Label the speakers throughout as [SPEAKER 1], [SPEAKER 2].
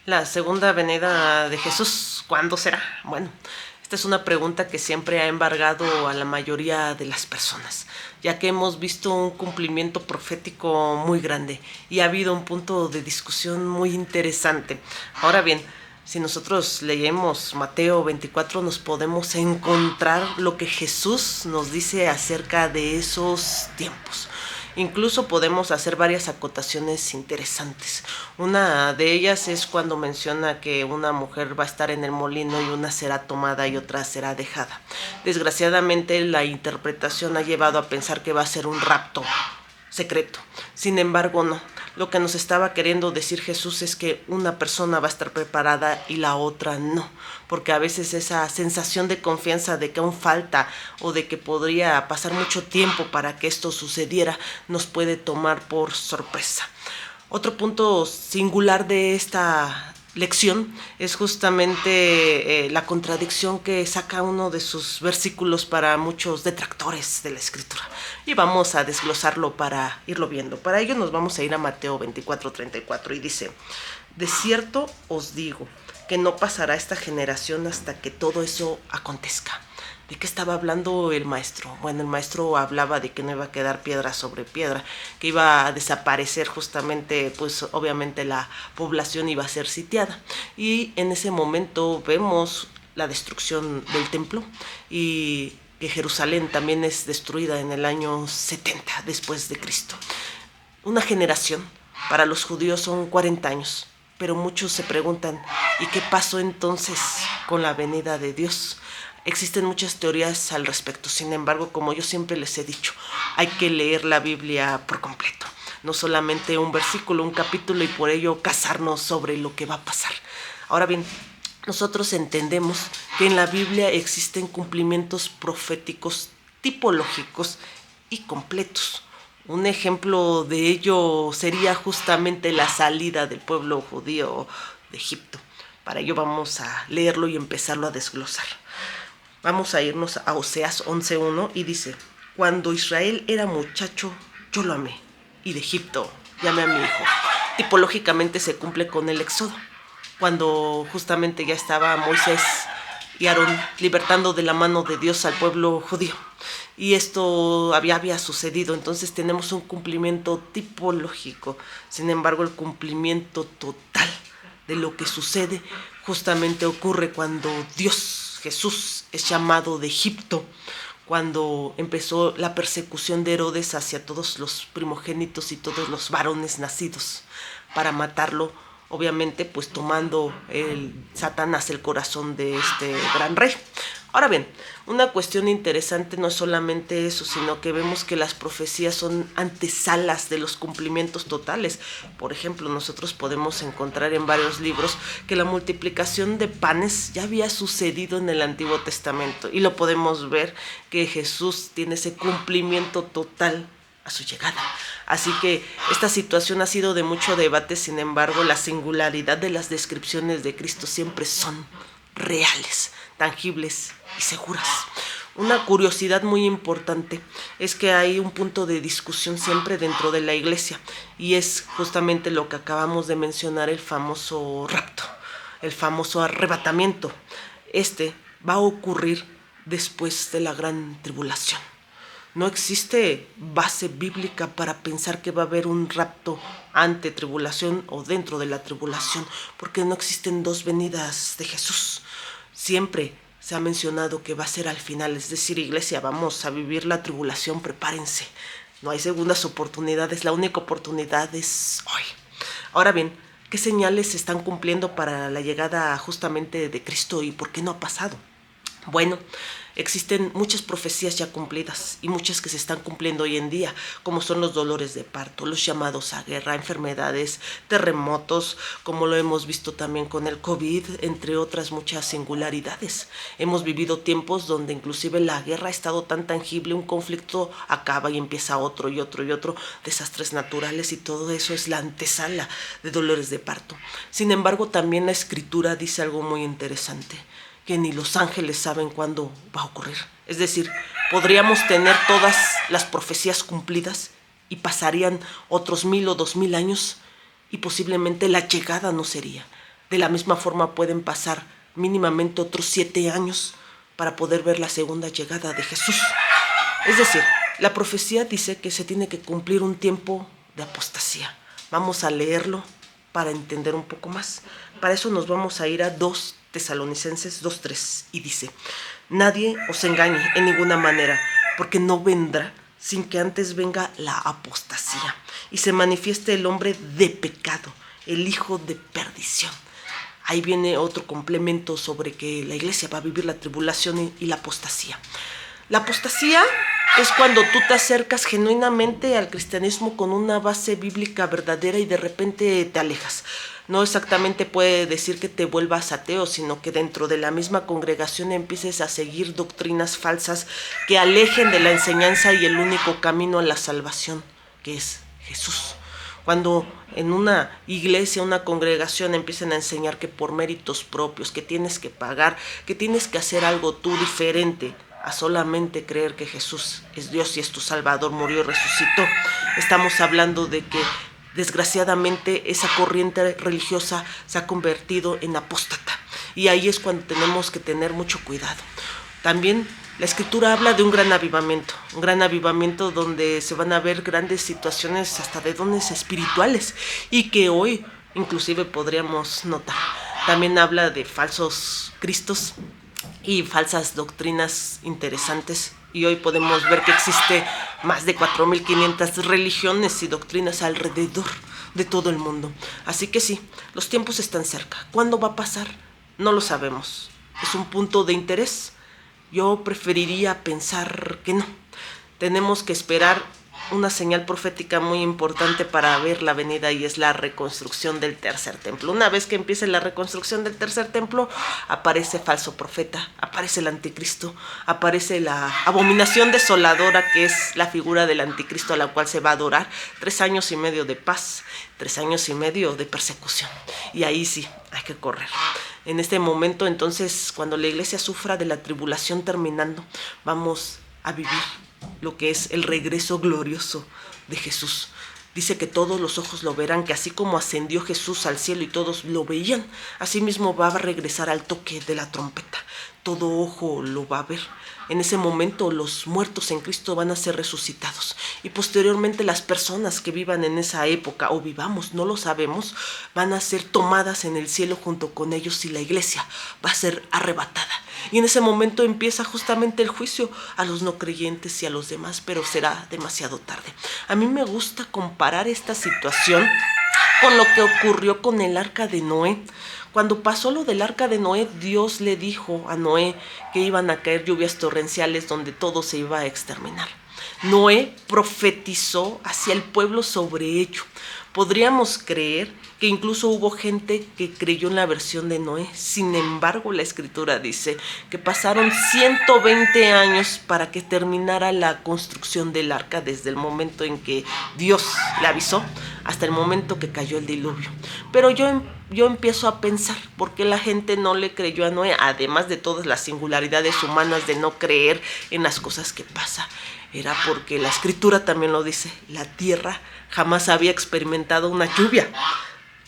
[SPEAKER 1] La segunda venida de Jesús, ¿cuándo será? Bueno, esta es una pregunta que siempre ha embargado a la mayoría de las personas, ya que hemos visto un cumplimiento profético muy grande y ha habido un punto de discusión muy interesante. Ahora bien, si nosotros leemos Mateo 24, nos podemos encontrar lo que Jesús nos dice acerca de esos tiempos. Incluso podemos hacer varias acotaciones interesantes. Una de ellas es cuando menciona que una mujer va a estar en el molino y una será tomada y otra será dejada. Desgraciadamente la interpretación ha llevado a pensar que va a ser un rapto secreto. Sin embargo, no. Lo que nos estaba queriendo decir Jesús es que una persona va a estar preparada y la otra no, porque a veces esa sensación de confianza de que aún falta o de que podría pasar mucho tiempo para que esto sucediera nos puede tomar por sorpresa. Otro punto singular de esta lección es justamente la contradicción que saca uno de sus versículos para muchos detractores de la escritura. Y vamos a desglosarlo para irlo viendo. Para ello nos vamos a ir a Mateo 24:34 y dice: de cierto os digo que no pasará esta generación hasta que todo eso acontezca. ¿De qué estaba hablando el maestro? Bueno, el maestro hablaba de que no iba a quedar piedra sobre piedra, que iba a desaparecer justamente, pues obviamente la población iba a ser sitiada. Y en ese momento vemos la destrucción del templo y que Jerusalén también es destruida en el año 70 después de Cristo. Una generación, para los judíos son 40 años, pero muchos se preguntan, ¿y qué pasó entonces con la venida de Dios? Existen muchas teorías al respecto. Sin embargo, como yo siempre les he dicho, hay que leer la Biblia por completo, no solamente un versículo, un capítulo, y por ello casarnos sobre lo que va a pasar. Ahora bien, nosotros entendemos que en la Biblia existen cumplimientos proféticos tipológicos y completos. Un ejemplo de ello sería justamente la salida del pueblo judío de Egipto. Para ello vamos a leerlo y empezarlo a desglosar. Vamos a irnos a Oseas 11:1 y dice: cuando Israel era muchacho, yo lo amé, y de Egipto llamé a mi hijo. Tipológicamente se cumple con el Éxodo, cuando justamente ya estaba Moisés y Aarón libertando de la mano de Dios al pueblo judío. Y esto había sucedido, entonces tenemos un cumplimiento tipológico. Sin embargo, el cumplimiento total de lo que sucede justamente ocurre cuando Jesús es llamado de Egipto, cuando empezó la persecución de Herodes hacia todos los primogénitos y todos los varones nacidos para matarlo, obviamente pues tomando Satanás el corazón de este gran rey. Ahora bien, una cuestión interesante no es solamente eso, sino que vemos que las profecías son antesalas de los cumplimientos totales. Por ejemplo, nosotros podemos encontrar en varios libros que la multiplicación de panes ya había sucedido en el Antiguo Testamento, y lo podemos ver que Jesús tiene ese cumplimiento total a su llegada. Así que esta situación ha sido de mucho debate. Sin embargo, la singularidad de las descripciones de Cristo siempre son reales, tangibles y seguras. Una curiosidad muy importante es que hay un punto de discusión siempre dentro de la iglesia, y es justamente lo que acabamos de mencionar, el famoso rapto, el famoso arrebatamiento. Este va a ocurrir después de la gran tribulación. No existe base bíblica para pensar que va a haber un rapto ante tribulación o dentro de la tribulación, porque no existen dos venidas de Jesús. Siempre se ha mencionado que va a ser al final, es decir, iglesia, vamos a vivir la tribulación, prepárense. No hay segundas oportunidades, la única oportunidad es hoy. Ahora bien, ¿qué señales se están cumpliendo para la llegada justamente de Cristo y por qué no ha pasado? Bueno, existen muchas profecías ya cumplidas y muchas que se están cumpliendo hoy en día, como son los dolores de parto, los llamados a guerra, enfermedades, terremotos, como lo hemos visto también con el COVID, entre otras muchas singularidades. Hemos vivido tiempos donde inclusive la guerra ha estado tan tangible, un conflicto acaba y empieza otro y otro y otro, desastres naturales, y todo eso es la antesala de dolores de parto. Sin embargo, también la Escritura dice algo muy interesante, que ni los ángeles saben cuándo va a ocurrir. Es decir, podríamos tener todas las profecías cumplidas y pasarían otros 1000 o 2000 años y posiblemente la llegada no sería. De la misma forma pueden pasar mínimamente otros 7 años para poder ver la segunda llegada de Jesús. Es decir, la profecía dice que se tiene que cumplir un tiempo de apostasía. Vamos a leerlo para entender un poco más. Para eso nos vamos a ir a 2 Tesalonicenses 2:3 y dice: nadie os engañe en ninguna manera, porque no vendrá sin que antes venga la apostasía y se manifieste el hombre de pecado, el hijo de perdición. Ahí viene otro complemento sobre que la iglesia va a vivir la tribulación y la apostasía. La apostasía es cuando tú te acercas genuinamente al cristianismo con una base bíblica verdadera y de repente te alejas. No exactamente puede decir que te vuelvas ateo, sino que dentro de la misma congregación empieces a seguir doctrinas falsas que alejen de la enseñanza y el único camino a la salvación, que es Jesús. Cuando en una iglesia, una congregación empiecen a enseñar que por méritos propios, que tienes que pagar, que tienes que hacer algo tú diferente a solamente creer que Jesús es Dios y es tu Salvador, murió y resucitó, estamos hablando de que desgraciadamente esa corriente religiosa se ha convertido en apóstata. Y ahí es cuando tenemos que tener mucho cuidado. También la Escritura habla de un gran avivamiento donde se van a ver grandes situaciones hasta de dones espirituales y que hoy inclusive podríamos notar. También habla de falsos cristos y falsas doctrinas interesantes. Y hoy podemos ver que existe más de 4.500 religiones y doctrinas alrededor de todo el mundo. Así que sí, los tiempos están cerca. ¿Cuándo va a pasar? No lo sabemos. ¿Es un punto de interés? Yo preferiría pensar que no. Tenemos que esperar una señal profética muy importante para ver la venida, y es la reconstrucción del tercer templo. Una vez que empiece la reconstrucción del tercer templo, aparece falso profeta, aparece el anticristo, aparece la abominación desoladora, que es la figura del anticristo a la cual se va a adorar. 3 años y medio de paz, 3 años y medio de persecución, y ahí sí, hay que correr. En este momento, entonces, cuando la iglesia sufra de la tribulación terminando, vamos a vivir lo que es el regreso glorioso de Jesús. Dice que todos los ojos lo verán, que así como ascendió Jesús al cielo y todos lo veían, así mismo va a regresar al toque de la trompeta. Todo ojo lo va a ver. En ese momento los muertos en Cristo van a ser resucitados, y posteriormente las personas que vivan en esa época o vivamos, no lo sabemos, van a ser tomadas en el cielo junto con ellos, y la iglesia va a ser arrebatada. Y en ese momento empieza justamente el juicio a los no creyentes y a los demás, pero será demasiado tarde. A mí me gusta comparar esta situación con lo que ocurrió con el arca de Noé. Cuando pasó lo del arca de Noé, Dios le dijo a Noé que iban a caer lluvias torrenciales donde todo se iba a exterminar. Noé profetizó hacia el pueblo sobre ello. Podríamos creer que incluso hubo gente que creyó en la versión de Noé. Sin embargo, la Escritura dice que pasaron 120 años para que terminara la construcción del arca, desde el momento en que Dios le avisó hasta el momento que cayó el diluvio. Pero yo empiezo a pensar por qué la gente no le creyó a Noé, además de todas las singularidades humanas de no creer en las cosas que pasan. Era porque la Escritura también lo dice: la tierra jamás había experimentado una lluvia.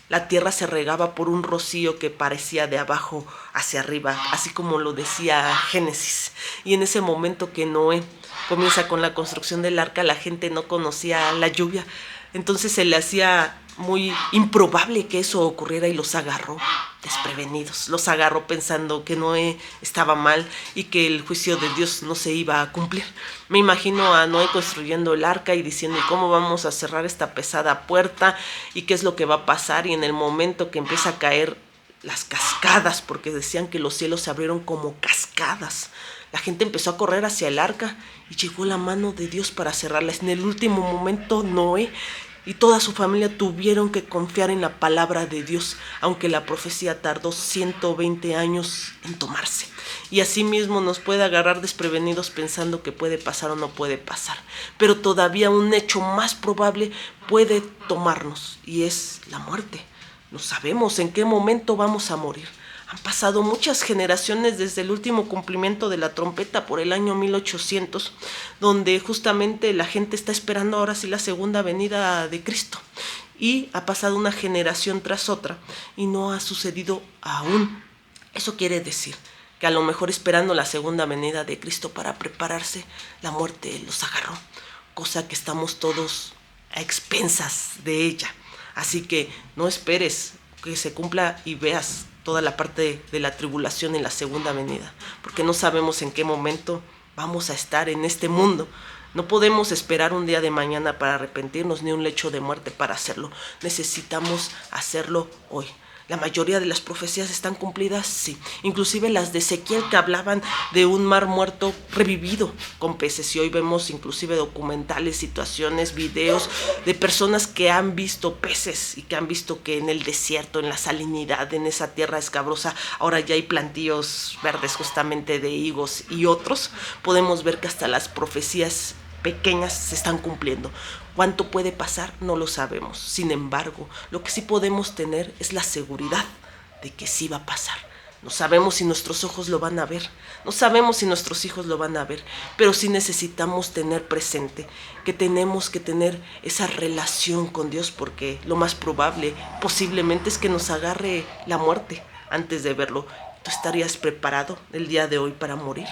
[SPEAKER 1] La tierra se regaba por un rocío que parecía de abajo hacia arriba, así como lo decía Génesis. Y en ese momento que Noé comienza con la construcción del arca, la gente no conocía la lluvia. Entonces se le hacía muy improbable que eso ocurriera, y los agarró desprevenidos. Los agarró pensando que Noé estaba mal y que el juicio de Dios no se iba a cumplir. Me imagino a Noé construyendo el arca y diciendo: ¿y cómo vamos a cerrar esta pesada puerta? ¿Y qué es lo que va a pasar? Y en el momento que empieza a caer las cascadas, porque decían que los cielos se abrieron como cascadas, la gente empezó a correr hacia el arca y llegó la mano de Dios para cerrarla. En el último momento, Noé y toda su familia tuvieron que confiar en la palabra de Dios, aunque la profecía tardó 120 años en tomarse. Y así mismo nos puede agarrar desprevenidos pensando que puede pasar o no puede pasar. Pero todavía un hecho más probable puede tomarnos, y es la muerte. No sabemos en qué momento vamos a morir. Han pasado muchas generaciones desde el último cumplimiento de la trompeta por el año 1800, donde justamente la gente está esperando ahora sí la segunda venida de Cristo. y ha pasado una generación tras otra y no ha sucedido aún. Eso quiere decir que a lo mejor esperando la segunda venida de Cristo para prepararse, la muerte los agarró, cosa que estamos todos a expensas de ella. Así que no esperes que se cumpla y veas toda la parte de la tribulación en la segunda venida, porque no sabemos en qué momento vamos a estar en este mundo. No podemos esperar un día de mañana para arrepentirnos, ni un lecho de muerte para hacerlo. Necesitamos hacerlo hoy. La mayoría de las profecías están cumplidas, sí. Inclusive las de Ezequiel, que hablaban de un mar muerto revivido con peces. Y hoy vemos inclusive documentales, situaciones, videos de personas que han visto peces y que han visto que en el desierto, en la salinidad, en esa tierra escabrosa, ahora ya hay plantíos verdes justamente de higos y otros. Podemos ver que hasta las profecías pequeñas se están cumpliendo. ¿Cuánto puede pasar? No lo sabemos. Sin embargo, lo que sí podemos tener es la seguridad de que sí va a pasar. No sabemos si nuestros ojos lo van a ver, no sabemos si nuestros hijos lo van a ver, pero sí necesitamos tener presente que tenemos que tener esa relación con Dios, porque lo más probable, posiblemente, es que nos agarre la muerte antes de verlo. ¿Tú estarías preparado el día de hoy para morir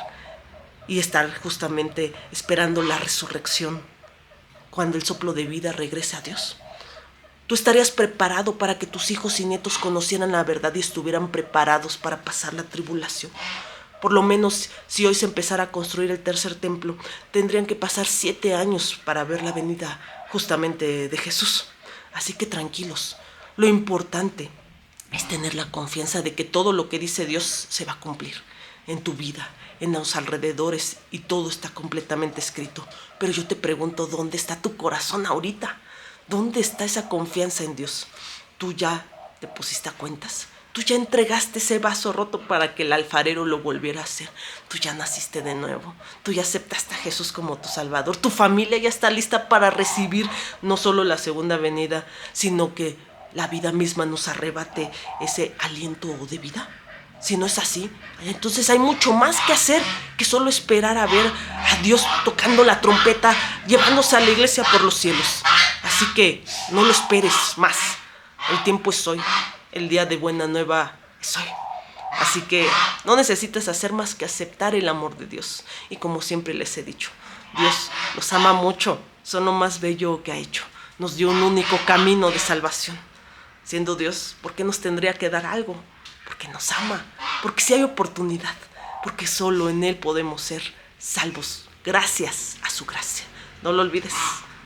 [SPEAKER 1] y estar justamente esperando la resurrección cuando el soplo de vida regrese a Dios? ¿Tú estarías preparado para que tus hijos y nietos conocieran la verdad y estuvieran preparados para pasar la tribulación? Por lo menos, si hoy se empezara a construir el tercer templo, tendrían que pasar 7 años para ver la venida justamente de Jesús. Así que tranquilos, lo importante es tener la confianza de que todo lo que dice Dios se va a cumplir en tu vida, en los alrededores, y todo está completamente escrito. Pero yo te pregunto, ¿dónde está tu corazón ahorita? ¿Dónde está esa confianza en Dios? ¿Tú ya te pusiste a cuentas? ¿Tú ya entregaste ese vaso roto para que el alfarero lo volviera a hacer? ¿Tú ya naciste de nuevo? ¿Tú ya aceptaste a Jesús como tu Salvador? ¿Tu familia ya está lista para recibir no solo la segunda venida, sino que la vida misma nos arrebate ese aliento de vida? Si no es así, entonces hay mucho más que hacer que solo esperar a ver a Dios tocando la trompeta, llevándose a la iglesia por los cielos. Así que no lo esperes más. El tiempo es hoy. El día de buena nueva es hoy. Así que no necesitas hacer más que aceptar el amor de Dios. Y como siempre les he dicho, Dios los ama mucho. Son lo más bello que ha hecho. Nos dio un único camino de salvación. Siendo Dios, ¿por qué nos tendría que dar algo? Porque nos ama, porque si hay oportunidad, porque solo en Él podemos ser salvos, gracias a su gracia. No lo olvides,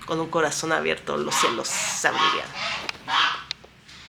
[SPEAKER 1] con un corazón abierto los cielos se abrirán.